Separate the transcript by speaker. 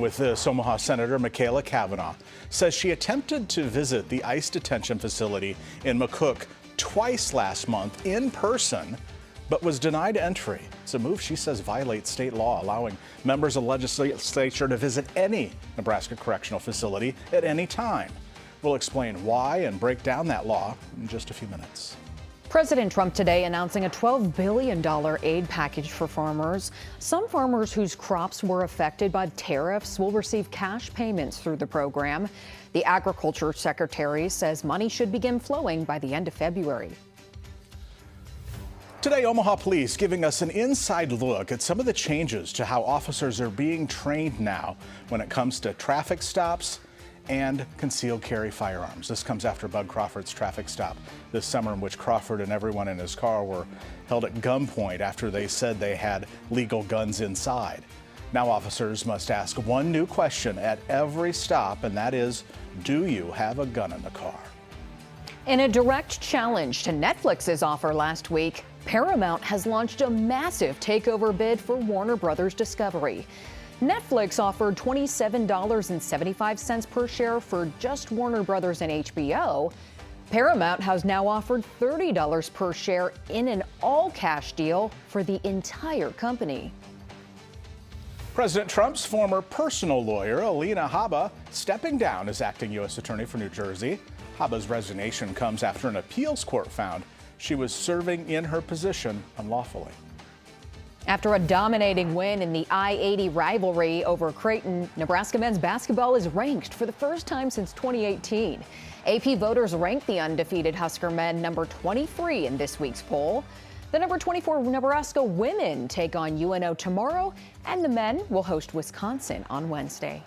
Speaker 1: With this, Omaha Senator Michaela Cavanaugh says she attempted to visit the ICE detention facility in McCook twice last month in person, but was denied entry. It's a move she says violates state law, allowing members of the legislature to visit any Nebraska correctional facility at any time. We'll explain why and break down that law in just a few minutes.
Speaker 2: President Trump today announcing a $12 billion aid package for farmers. Some farmers whose crops were affected by tariffs will receive cash payments through the program. The Agriculture Secretary says money should begin flowing by the end of February.
Speaker 1: Today, Omaha Police giving us an inside look at some of the changes to how officers are being trained now when it comes to traffic stops and concealed carry firearms. This comes after Bud Crawford's traffic stop this summer, in which Crawford and everyone in his car were held at gunpoint after they said they had legal guns inside. Now officers must ask one new question at every stop, and that is, do you have a gun in the car?
Speaker 2: In a direct challenge to Netflix's offer last week, Paramount has launched a massive takeover bid for Warner Brothers Discovery. Netflix offered $27.75 per share for just Warner Brothers and HBO. Paramount has now offered $30 per share in an all-cash deal for the entire company.
Speaker 1: President Trump's former personal lawyer, Alina Habba, stepping down as acting U.S. Attorney for New Jersey. Habba's resignation comes after an appeals court found she was serving in her position unlawfully.
Speaker 2: After a dominating win in the I-80 rivalry over Creighton, Nebraska men's basketball is ranked for the first time since 2018. AP voters ranked the undefeated Husker men number 23 in this week's poll. The number 24 Nebraska women take on UNO tomorrow, and the men will host Wisconsin on Wednesday.